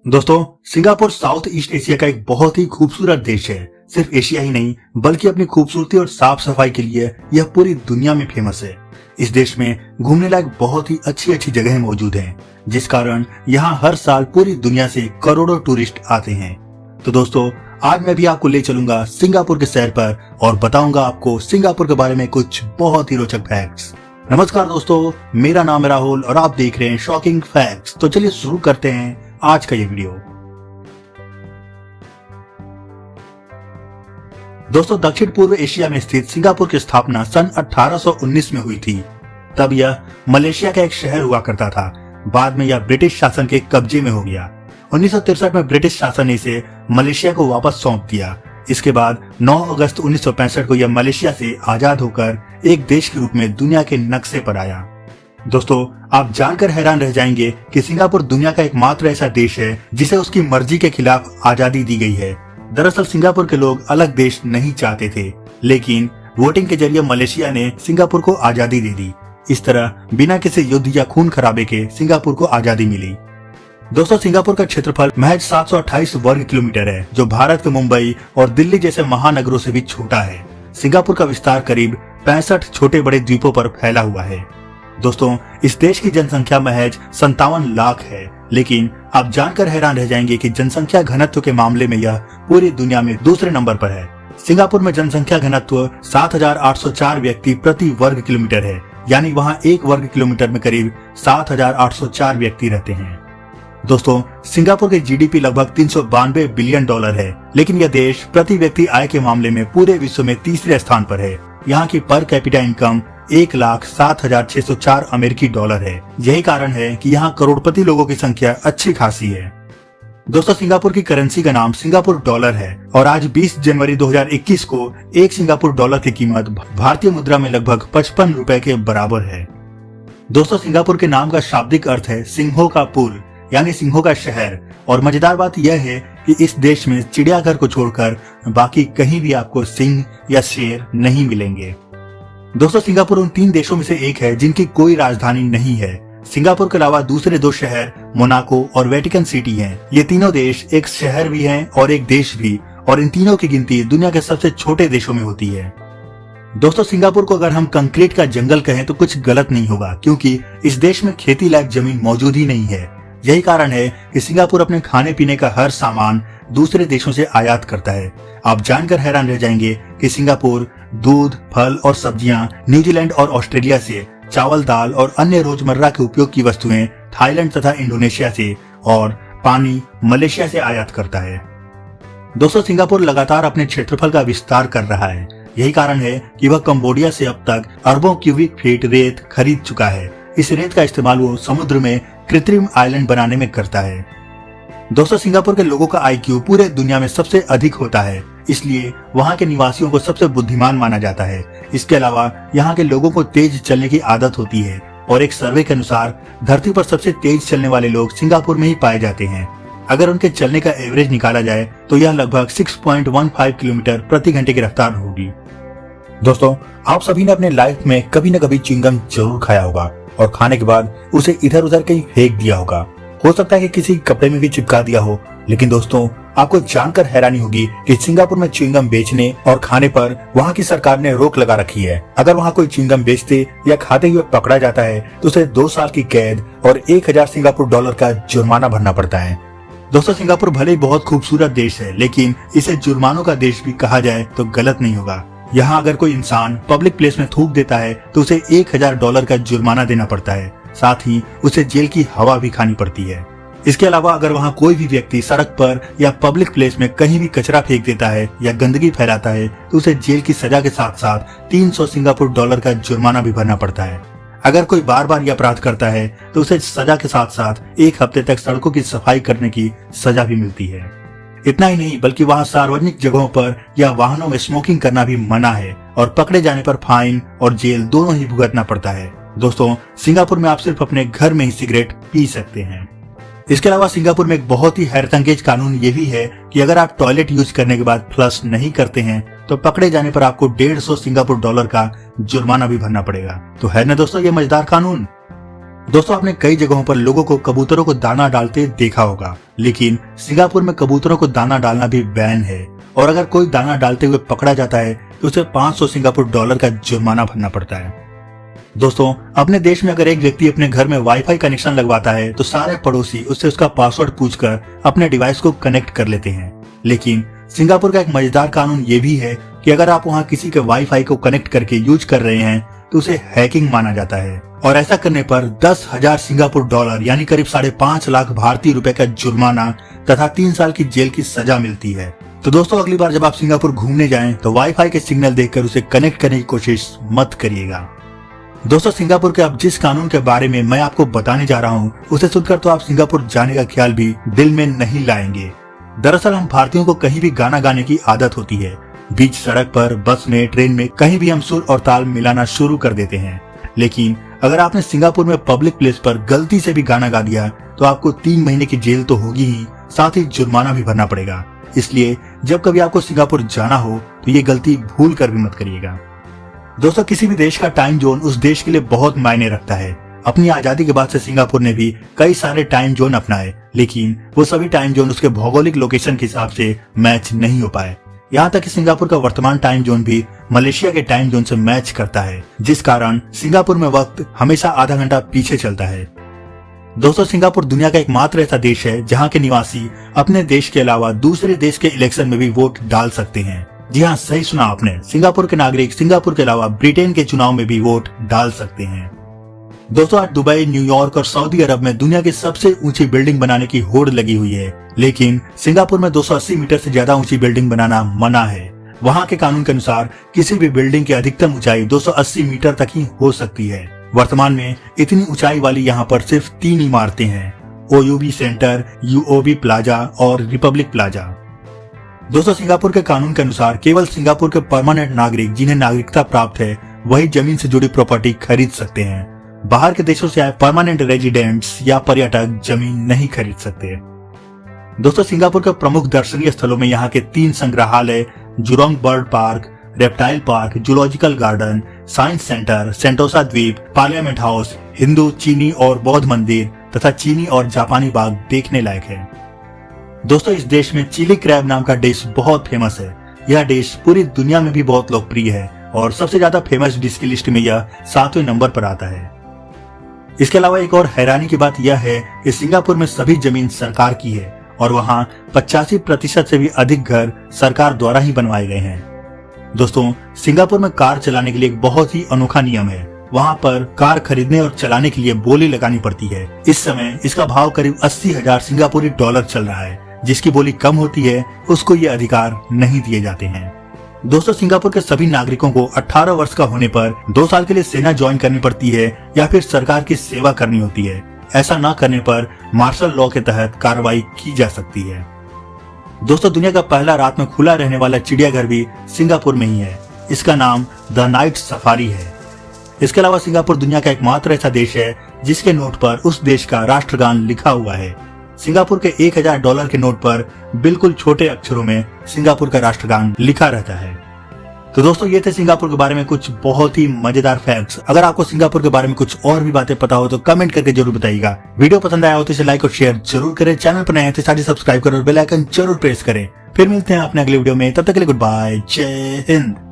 दोस्तों, Singapore south east Asia का एक बहुत ही खूबसूरत देश है। सिर्फ एशिया ही नहीं बल्कि अपनी खूबसूरती और साफ सफाई के लिए यह पूरी दुनिया में फेमस है। इस देश में घूमने लायक बहुत ही अच्छी अच्छी जगहें मौजूद हैं, जिस कारण यहाँ हर साल पूरी दुनिया से करोड़ों टूरिस्ट आते हैं। तो दोस्तों, आज मैं भी आपको ले चलूंगा सिंगापुर के सैर पर और बताऊंगा आपको सिंगापुर के बारे में कुछ बहुत ही रोचक फैक्ट्स। नमस्कार दोस्तों, मेरा नाम है राहुल और आप देख रहे हैं शॉकिंग फैक्ट्स। तो चलिए शुरू करते हैं आज का ये वीडियो। दोस्तों, दक्षिण पूर्व एशिया में स्थित सिंगापुर की स्थापना सन 1819 में हुई थी। तब यह मलेशिया का एक शहर हुआ करता था। बाद में यह ब्रिटिश शासन के कब्जे में हो गया। 1963 में ब्रिटिश शासन ने इसे मलेशिया को वापस सौंप दिया। इसके बाद 9 अगस्त 1965 को यह मलेशिया से आजाद होकर एक देश के रूप में दुनिया के नक्शे पर आया। दोस्तों, आप जानकर हैरान रह जाएंगे कि सिंगापुर दुनिया का एकमात्र ऐसा देश है जिसे उसकी मर्जी के खिलाफ आजादी दी गई है। दरअसल सिंगापुर के लोग अलग देश नहीं चाहते थे, लेकिन वोटिंग के जरिए मलेशिया ने सिंगापुर को आजादी दे दी। इस तरह बिना किसी युद्ध या खून खराबे के सिंगापुर को आजादी मिली। दोस्तों, सिंगापुर का क्षेत्रफल महज 728 वर्ग किलोमीटर है, जो भारत के मुंबई और दिल्ली जैसे महानगरों से भी छोटा है। सिंगापुर का विस्तार करीब 65 छोटे बड़े द्वीपों पर फैला हुआ है। दोस्तों, इस देश की जनसंख्या महज 57 लाख है, लेकिन आप जानकर हैरान रह जाएंगे कि जनसंख्या घनत्व के मामले में यह पूरी दुनिया में दूसरे नंबर पर है। सिंगापुर में जनसंख्या घनत्व 7,804 व्यक्ति प्रति वर्ग किलोमीटर है, यानी वहाँ 1 वर्ग किलोमीटर में करीब 7,804 व्यक्ति रहते हैं। दोस्तों, सिंगापुर की जीडीपी लगभग $392 बिलियन है, लेकिन यह देश प्रति व्यक्ति आय के मामले में पूरे विश्व में तीसरे स्थान पर है। यहाँ की पर कैपिटा इनकम 1,07,604 अमेरिकी डॉलर है। यही कारण है कि यहाँ करोड़पति लोगों की संख्या अच्छी खासी है। दोस्तों, सिंगापुर की करेंसी का नाम सिंगापुर डॉलर है और आज 20 जनवरी 2021 को एक सिंगापुर डॉलर की कीमत भारतीय मुद्रा में लगभग 55 रुपए के बराबर है। दोस्तों, सिंगापुर के नाम का शाब्दिक अर्थ है सिंहों का पुर, यानी सिंहों का शहर। और मजेदार बात यह है कि इस देश में चिड़ियाघर को छोड़कर बाकी कहीं भी आपको सिंह या शेर नहीं मिलेंगे। दोस्तों, सिंगापुर उन 3 देशों में से एक है जिनकी कोई राजधानी नहीं है। सिंगापुर के अलावा दूसरे 2 शहर मोनाको और वेटिकन सिटी हैं। ये तीनों देश एक शहर भी हैं और एक देश भी, और इन तीनों की गिनती दुनिया के सबसे छोटे देशों में होती है। दोस्तों, सिंगापुर को अगर हम कंक्रीट का जंगल कहें तो कुछ गलत नहीं होगा, क्योंकि इस देश में खेती लायक जमीन मौजूद ही नहीं है। यही कारण है कि सिंगापुर अपने खाने पीने का हर सामान दूसरे देशों से आयात करता है। आप जानकर हैरान रह जाएंगे कि सिंगापुर दूध, फल और सब्जियां न्यूजीलैंड और ऑस्ट्रेलिया से, चावल, दाल और अन्य रोजमर्रा के उपयोग की वस्तुएं थाईलैंड तथा इंडोनेशिया से और पानी मलेशिया से आयात करता है। दोस्तों, सिंगापुर लगातार अपने क्षेत्रफल का विस्तार कर रहा है। यही कारण है कि वह कंबोडिया से अब तक अरबों क्यूबिक फीट रेत खरीद चुका है। इस रेत का इस्तेमाल वो समुद्र में कृत्रिम आइलैंड बनाने में करता है। दोस्तों, सिंगापुर के लोगों का IQ पूरे दुनिया में सबसे अधिक होता है, इसलिए वहाँ के निवासियों को सबसे बुद्धिमान माना जाता है। इसके अलावा यहाँ के लोगों को तेज चलने की आदत होती है और एक सर्वे के अनुसार धरती पर सबसे तेज चलने वाले लोग सिंगापुर में ही पाए जाते हैं। अगर उनके चलने का एवरेज निकाला जाए तो यह लगभग 6.15 किलोमीटर प्रति घंटे की रफ्तार होगी। दोस्तों, आप सभी ने अपने लाइफ में कभी न कभी च्युइंगम जरूर खाया होगा और खाने के बाद उसे इधर उधर कहीं फेंक दिया होगा। हो सकता है कि किसी कपड़े में भी चिपका दिया हो। लेकिन दोस्तों, आपको जानकर हैरानी होगी कि सिंगापुर में च्युइंगम बेचने और खाने पर वहाँ की सरकार ने रोक लगा रखी है। अगर वहाँ कोई च्युइंगम बेचते या खाते हुए पकड़ा जाता है तो उसे 2 साल की कैद और 1000 सिंगापुर डॉलर का जुर्माना भरना पड़ता है। दोस्तों, सिंगापुर भले ही बहुत खूबसूरत देश है, लेकिन इसे जुर्मानों का देश भी कहा जाए तो गलत नहीं होगा। यहाँ अगर कोई इंसान पब्लिक प्लेस में थूक देता है तो उसे 1000 डॉलर का जुर्माना देना पड़ता है। साथ ही उसे जेल की हवा भी खानी पड़ती है। इसके अलावा अगर वहाँ कोई भी व्यक्ति सड़क पर या पब्लिक प्लेस में कहीं भी कचरा फेंक देता है या गंदगी फैलाता है तो उसे जेल की सजा के साथ साथ 300 सिंगापुर डॉलर का जुर्माना भी भरना पड़ता है। अगर कोई बार बार ये अपराध करता है तो उसे सजा के साथ साथ 1 हफ्ते तक सड़कों की सफाई करने की सजा भी मिलती है। इतना ही नहीं, बल्कि वहाँ सार्वजनिक जगहों पर या वाहनों में स्मोकिंग करना भी मना है और पकड़े जाने पर फाइन और जेल दोनों ही भुगतना पड़ता है। दोस्तों, सिंगापुर में आप सिर्फ अपने घर में ही सिगरेट पी सकते हैं। इसके अलावा सिंगापुर में एक बहुत ही हैरतअंगेज कानून ये भी है कि अगर आप टॉयलेट यूज करने के बाद फ्लश नहीं करते हैं तो पकड़े जाने पर आपको 150 सिंगापुर डॉलर का जुर्माना भी भरना पड़ेगा। तो है ना दोस्तों ये मजेदार कानून। दोस्तों आपने कई जगहों पर लोगों को कबूतरों को दाना डालते देखा होगा, लेकिन सिंगापुर में कबूतरों को दाना डालना भी बैन है और अगर कोई दाना डालते हुए पकड़ा जाता है तो उसे 500 सिंगापुर डॉलर का जुर्माना भरना पड़ता है। दोस्तों अपने देश में अगर एक व्यक्ति अपने घर में वाईफाई कनेक्शन लगवाता है तो सारे पड़ोसी उससे उसका पासवर्ड पूछकर अपने डिवाइस को कनेक्ट कर लेते हैं। लेकिन सिंगापुर का एक मजेदार कानून ये भी है कि अगर आप वहाँ किसी के वाईफाई को कनेक्ट करके यूज कर रहे हैं तो उसे हैकिंग माना जाता है और ऐसा करने पर 10,000 सिंगापुर डॉलर यानी करीब 5.5 लाख भारतीय रुपए का जुर्माना तथा 3 साल की जेल की सजा मिलती है। तो दोस्तों अगली बार जब आप सिंगापुर घूमने जाएं तो वाईफाई के सिग्नल देखकर उसे कनेक्ट करने की कोशिश मत करिएगा। दोस्तों सिंगापुर के अब जिस कानून के बारे में मैं आपको बताने जा रहा हूँ उसे सुनकर तो आप सिंगापुर जाने का ख्याल भी दिल में नहीं लाएंगे। दरअसल हम भारतीयों को कहीं भी गाना गाने की आदत होती है। बीच सड़क पर, बस में, ट्रेन में कहीं भी हम सुर और ताल मिलाना शुरू कर देते हैं। लेकिन अगर आपने सिंगापुर में पब्लिक प्लेस पर गलती से भी गाना गा दिया तो आपको 3 महीने की जेल तो होगी ही, साथ ही जुर्माना भी भरना पड़ेगा। इसलिए जब कभी आपको सिंगापुर जाना हो तो ये गलती भूल कर भी मत करिएगा। दोस्तों किसी भी देश का टाइम जोन उस देश के लिए बहुत मायने रखता है। अपनी आजादी के बाद से सिंगापुर ने भी कई सारे टाइम जोन अपनाए, लेकिन वो सभी टाइम जोन उसके भौगोलिक लोकेशन के हिसाब से मैच नहीं हो पाए। यहाँ तक कि सिंगापुर का वर्तमान टाइम जोन भी मलेशिया के टाइम जोन से मैच करता है, जिस कारण सिंगापुर में वक्त हमेशा आधा घंटा पीछे चलता है। दोस्तों सिंगापुर दुनिया का एकमात्र ऐसा देश है जहाँ के निवासी अपने देश के अलावा दूसरे देश के इलेक्शन में भी वोट डाल सकते हैं। जी हाँ, सही सुना आपने, सिंगापुर के नागरिक सिंगापुर के अलावा ब्रिटेन के चुनाव में भी वोट डाल सकते हैं। दोस्तों आज दुबई, न्यूयॉर्क और सऊदी अरब में दुनिया की सबसे ऊंची बिल्डिंग बनाने की होड़ लगी हुई है, लेकिन सिंगापुर में 280 मीटर से ज्यादा ऊंची बिल्डिंग बनाना मना है। वहाँ के कानून के अनुसार किसी भी बिल्डिंग की अधिकतम ऊंचाई 280 मीटर तक ही हो सकती है। वर्तमान में इतनी ऊंचाई वाली यहाँ पर सिर्फ 3 इमारतें हैं, OUB सेंटर, UOB प्लाजा और रिपब्लिक प्लाजा। दोस्तों सिंगापुर के कानून के अनुसार केवल सिंगापुर के परमानेंट नागरिक जिन्हें नागरिकता प्राप्त है वही जमीन से जुड़ी प्रॉपर्टी खरीद सकते हैं। बाहर के देशों से आए परमानेंट रेजिडेंट्स या पर्यटक जमीन नहीं खरीद सकते। दोस्तों सिंगापुर के प्रमुख दर्शनीय स्थलों में यहाँ के 3 संग्रहालय, Zhurong bird park, reptile park, zoological garden, science centre, Sentosa द्वीप, पार्लियामेंट हाउस, हिंदू, चीनी और बौद्ध मंदिर तथा चीनी और जापानी बाग देखने लायक है। दोस्तों इस देश में चिली क्रैब नाम का डिश बहुत फेमस है। यह डिश पूरी दुनिया में भी बहुत लोकप्रिय है और सबसे ज्यादा फेमस डिश की लिस्ट में यह 7वें नंबर पर आता है। इसके अलावा एक और हैरानी की बात यह है कि सिंगापुर में सभी जमीन सरकार की है और वहां 85% से भी अधिक घर सरकार द्वारा ही बनवाए गए हैं। दोस्तों सिंगापुर में कार चलाने के लिए एक बहुत ही अनोखा नियम है। वहाँ पर कार खरीदने और चलाने के लिए बोली लगानी पड़ती है। इस समय इसका भाव करीब 80,000 सिंगापुरी डॉलर चल रहा है। जिसकी बोली कम होती है उसको ये अधिकार नहीं दिए जाते हैं। दोस्तों सिंगापुर के सभी नागरिकों को 18 वर्ष का होने पर 2 साल के लिए सेना ज्वाइन करनी पड़ती है या फिर सरकार की सेवा करनी होती है। ऐसा न करने पर मार्शल लॉ के तहत कार्रवाई की जा सकती है। दोस्तों दुनिया का पहला रात में खुला रहने वाला चिड़ियाघर भी सिंगापुर में ही है। इसका नाम द नाइट सफारी है। इसके अलावा सिंगापुर दुनिया का एकमात्र ऐसा देश है जिसके नोट पर उस देश का राष्ट्रगान लिखा हुआ है। सिंगापुर के 1000 डॉलर के नोट पर बिल्कुल छोटे अक्षरों में सिंगापुर का राष्ट्रगान लिखा रहता है। तो दोस्तों ये थे सिंगापुर के बारे में कुछ बहुत ही मजेदार फैक्ट्स। अगर आपको सिंगापुर के बारे में कुछ और भी बातें पता हो तो कमेंट करके जरूर बताइएगा। वीडियो पसंद आया हो तो इसे लाइक और शेयर जरूर करें। चैनल पर नए हैं तो साथ ही सब्सक्राइब करें और बेल आइकन जरूर प्रेस करें। फिर मिलते हैं अपने अगले वीडियो में, तब तक के लिए गुड बाय, जय हिंद।